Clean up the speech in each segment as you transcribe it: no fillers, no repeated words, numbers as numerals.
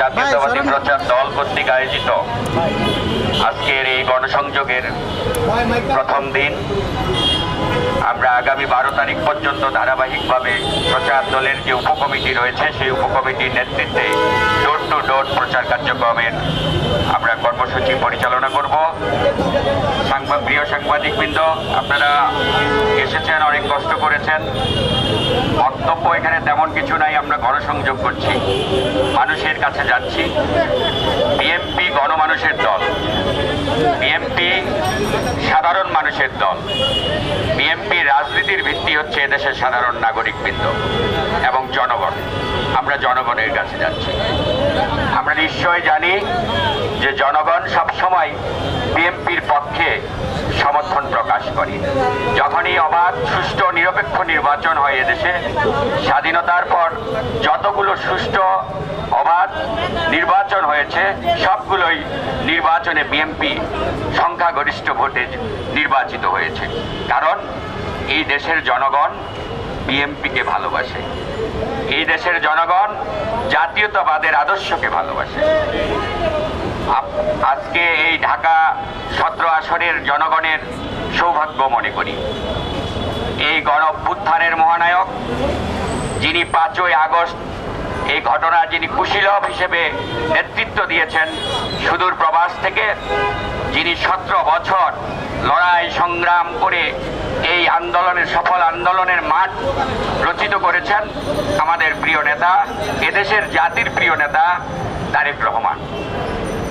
জাতীয়তাবাদী প্রচার দল কর্তৃক আয়োজিত আজকের এই গণসংযোগের প্রথম দিন। আমরা আগামী 12 তারিখ পর্যন্ত ধারাবাহিকভাবে প্রচার দলের যে উপকমিটি রয়েছে সেই উপকমিটির নেতৃত্বে ডোর টু ডোর প্রচার কার্যক্রমের আমরা কর্মসূচি পরিচালনা করব। প্রিয় সাংবাদিকবৃন্দ, আপনারা এসেছেন, অনেক কষ্ট করেছেন। বক্তব্য এখানে তেমন কিছু নাই, আমরা গণসংযোগ করছি, মানুষের কাছে যাচ্ছি। বিএনপি গণমানুষের দল, বিএনপি সাধারণ মানুষের দল। বিএনপি রাজনীতির ভিত্তি হচ্ছে এদেশের সাধারণ নাগরিকবৃন্দ এবং জনগণ। আমরা জনগণের কাছে যাচ্ছি। আমরা নিশ্চয় জানি যে জনগণ সবসময় বিএনপির পক্ষে সমর্থন প্রকাশ করে। যখনই অবাধ, সুষ্ঠু, নিরপেক্ষ নির্বাচন হয় এদেশে, স্বাধীনতার পর যতগুলো সুষ্ঠু অবাধ নির্বাচন হয়েছে সবগুলোই নির্বাচনে বিএনপি সংখ্যাগরিষ্ঠ ভোটে নির্বাচিত হয়েছে। কারণ এই দেশের জনগণ বিএনপিকে ভালোবাসে, এই দেশের জনগণ জাতীয়তাবাদের আদর্শকে ভালোবাসে। আজকে এই ঢাকা 17 আসনের জনগণের সৌভাগ্য মনে করি। এই গণ অভ্যুত্থানের মহানায়ক, যিনি 5ই আগস্ট এই ঘটনা যিনি কুশীলভ হিসেবে নেতৃত্ব দিয়েছেন সুদূর প্রবাস থেকে, যিনি 17 বছর লড়াই সংগ্রাম করে এই আন্দোলনের সফল আন্দোলনের মাঠ রচিত করেছেন, আমাদের প্রিয় নেতা, এদেশের জাতির প্রিয় নেতা তারেক রহমান।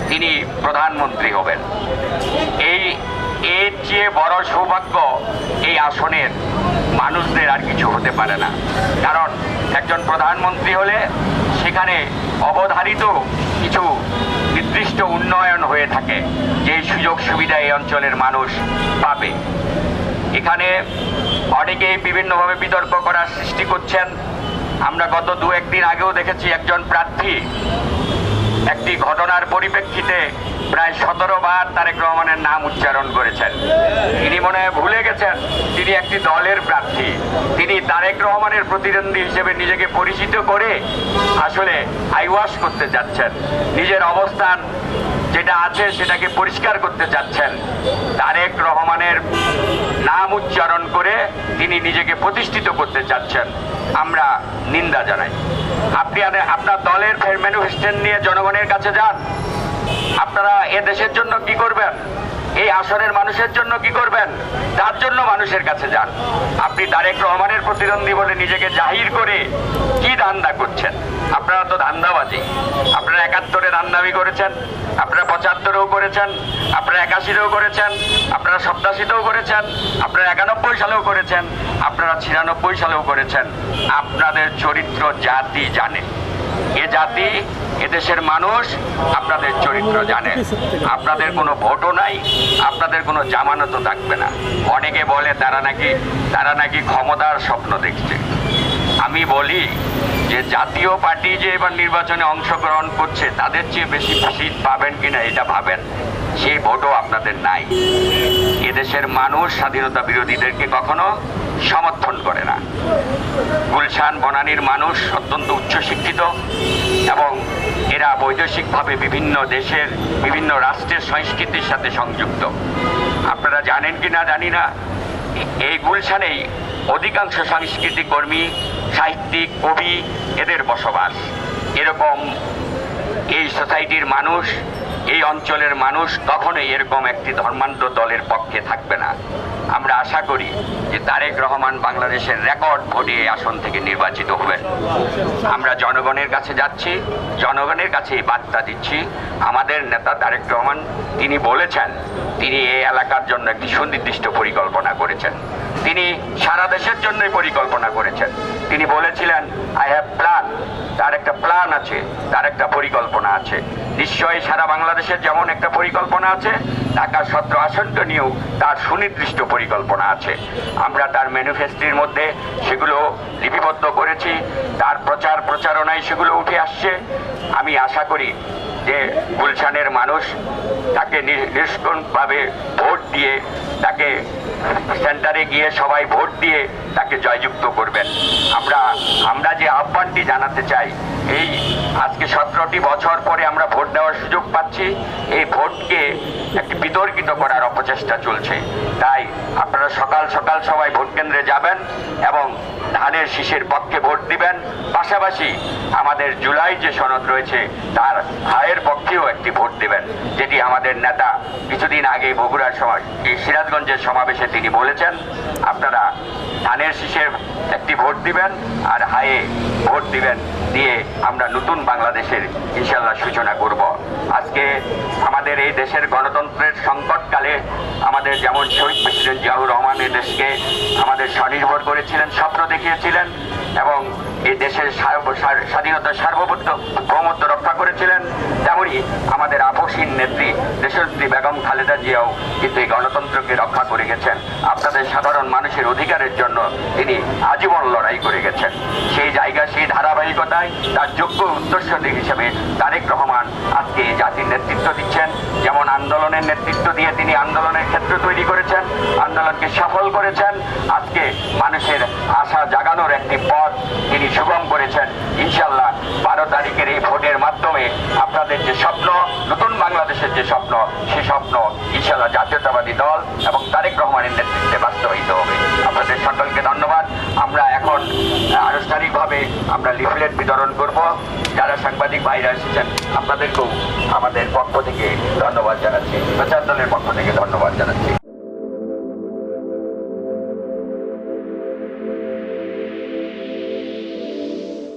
তিনি প্রধানমন্ত্রী হবেন। এর চেয়ে বড় সৌভাগ্য এই আসনের মানুষদের আর কিছু হতে পারে না। কারণ একজন প্রধানমন্ত্রী হলে সেখানে অবধারিত কিছু নির্দিষ্ট উন্নয়ন হয়ে থাকে, যে সুযোগ সুবিধা এই অঞ্চলের মানুষ পাবে। এখানে অনেকেই বিভিন্নভাবে বিতর্ক করার সৃষ্টি করছেন। আমরা গত 2-1 দিন আগেও দেখেছি একজন প্রার্থী একটি ঘটনার পরিপ্রেক্ষিতে প্রায় 17 বার তারেক রহমানের নাম উচ্চারণ করেছেন। তিনি মনে হয় ভুলে গেছেন তিনি একটি দলের প্রার্থী। তিনি তারেক রহমানের প্রতিদ্বন্দ্বী হিসেবে নিজেকে পরিচিত করে আসলে আইওয়াশ করতে যাচ্ছেন, নিজের অবস্থান যেটা আছে সেটাকে পরিষ্কার করতে চাচ্ছেন। তারেক রহমানের নাম উচ্চারণ করে তিনি নিজেকে প্রতিষ্ঠিত করতে চাচ্ছেন, আমরা নিন্দা জানাই। আপনি আপনার দলের ম্যানিফেস্টো নিয়ে জনগণের কাছে যান। আপনারা এ দেশের জন্য কি করবেন, এই আসনের মানুষের জন্য কি করবেন, তার জন্য মানুষের কাছে যান। আপনি তারেক রহমানের প্রতিদ্বন্দ্বী বলে নিজেকে জাহির করে কি ধান্দা করছেন? আপনারা তো ধান্দাবাজি। আপনারা 71-এ ধান্দাবি করেছেন, আপনারা 75-এও করেছেন, আপনারা 81-এও করেছেন, আপনারা 87-তেও করেছেন, আপনারা 91 সালেও করেছেন, আপনারা 96 সালেও করেছেন। আপনাদের চরিত্র জাতি জানে, এ জাতি, এদেশের মানুষ আপনাদের চরিত্র জানে। আপনাদের কোনো ভোটও নাই, আপনাদের কোনো জামানতও থাকবে না। অনেকে বলে তারা নাকি ক্ষমতার স্বপ্ন দেখছে। আমি বলি যে জাতীয় পার্টি যে এবার নির্বাচনে অংশগ্রহণ করছে তাদের চেয়ে বেশি সিট পাবেন কিনা এটা ভাবেন। সেই ভোটও আপনাদের নাই। এদেশের মানুষ স্বাধীনতা বিরোধীদেরকে কখনো সমর্থন করে না। গুলশান বনানীর মানুষ অত্যন্ত উচ্চশিক্ষিত এবং এরা বৈদেশিকভাবে বিভিন্ন দেশের বিভিন্ন রাষ্ট্রের সংস্কৃতির সাথে সংযুক্ত। আপনারা জানেন কি না জানি না, এই গুলশানেই অধিকাংশ সাংস্কৃতিক কর্মী, সাহিত্যিক, কবি এদের বসবাস। এরকম এই সোসাইটির মানুষ, এই অঞ্চলের মানুষ কখনোই এরকম একটি ধর্মান্ধ দলের পক্ষে থাকবে না। আমরা আশা করি যে তারেক রহমান বাংলাদেশের রেকর্ড ভোটে এই আসন থেকে নির্বাচিত হবেন। আমরা জনগণের কাছে যাচ্ছি, জনগণের কাছে এই বার্তা দিচ্ছি। আমাদের নেতা তারেক রহমান তিনি বলেছেন তিনি এই এলাকার জন্য একটি সুনির্দিষ্ট পরিকল্পনা করেছেন। তিনি সারা দেশের জন্যই পরিকল্পনা করেছেন। তিনি বলেছিলেন আই হ্যাভ প্ল্যান। তার একটা প্ল্যান আছে, তার একটা পরিকল্পনা আছে। নিশ্চয়ই সারা বাংলাদেশের যেমন একটা পরিকল্পনা আছে, ঢাকা 17 আসনটা নিয়েও তার সুনির্দিষ্ট পরিকল্পনা আছে। আমরা তার ম্যানিফেস্টোর মধ্যে সেগুলো লিপিবদ্ধ করেছি, তার প্রচারণায় সেগুলো উঠে আসছে। আমি আশা করি যে গুলশানের মানুষ তাকে নিষ্কণ্ঠভাবে ভোট দিয়ে তাকে সেন্টারে গিয়ে সবাই ভোট দিয়ে তাকে জয়যুক্ত করবেন। আমরা যে আহ্বানটি জানাতে চাই, এই আজকে 17টি বছর পরে আমরা ভোট দেওয়ার সুযোগ পাচ্ছি, এই ভোটকে একটি বিতর্কিত করার অপচেষ্টা চলছে। তাই আপনারা সকাল সকাল সবাই ভোট কেন্দ্রে যাবেন এবং ধানের শীষের পক্ষে ভোট দিবেন। পাশাপাশি আমাদের জুলাই যে সনদ রয়েছে তার হায়ের পক্ষেও একটি ভোট দিবেন, যেটি আমাদের নেতা কিছুদিন আগে বগুড়ার সিরাজগঞ্জের সমাবেশে তিনি বলেছেন। আপনারা ধানের শীষের একটি ভোট দিবেন আর হায়ে ভোট দিবেন, দিয়ে আমরা নতুন বাংলাদেশের ইনশাল্লাহ সূচনা করব। আজকে আমাদের এই দেশের গণতন্ত্রের সংকটকালে আমাদের যেমন শহীদ প্রেসিডেন্ট জিয়াউর রহমান এই দেশকে আমাদের স্বনির্ভর করেছিলেন, স্বপ্ন দেখিয়েছিলেন এবং এই দেশের স্বাধীনতা সার্বভৌমত্ব রক্ষা করেছিলেন, তেমনি আমাদের আপসহীন নেত্রী দেশনেত্রী বেগম খালেদা জিয়াও কিন্তু এই গণতন্ত্রকে রক্ষা করে গেছেন। আপনাদের সাধারণ মানুষের অধিকারের জন্য তিনি আজীবন লড়াই করে গেছেন। সেই জায়গা, সেই ধারাবাহিকতায় তার যোগ্য উত্তরসূরি হিসেবে তারেক রহমান আজকে এই জাতির নেতৃত্ব দিচ্ছেন। যেমন আন্দোলনের নেতৃত্ব দিয়ে তিনি আন্দোলনের ক্ষেত্র তৈরি করেছেন, আন্দোলনকে সফল করেছেন, আজকে মানুষের আশা জাগানোর একটি পথ তিনি সুগম করেছেন। ইনশাল্লাহ 12 তারিখের এই ভোটের মাধ্যমে আপনাদের যে স্বপ্ন, নতুন বাংলাদেশের যে স্বপ্ন, সেই স্বপ্ন ইনশাল্লাহ জাতীয়তাবাদী দল এবং তারেক রহমানের নেতৃত্বে বাস্তবায়িত হবে। আপনাদের সকলকে ধন্যবাদ। আমরা এখন আনুষ্ঠানিকভাবে আমরা লিফলেট বিতরণ করব। যারা সাংবাদিক ভাইরা এসেছেন আপনাদেরকেও আমাদের পক্ষ থেকে ধন্যবাদ জানাচ্ছি, প্রচার দলের পক্ষ থেকে ধন্যবাদ জানাচ্ছি।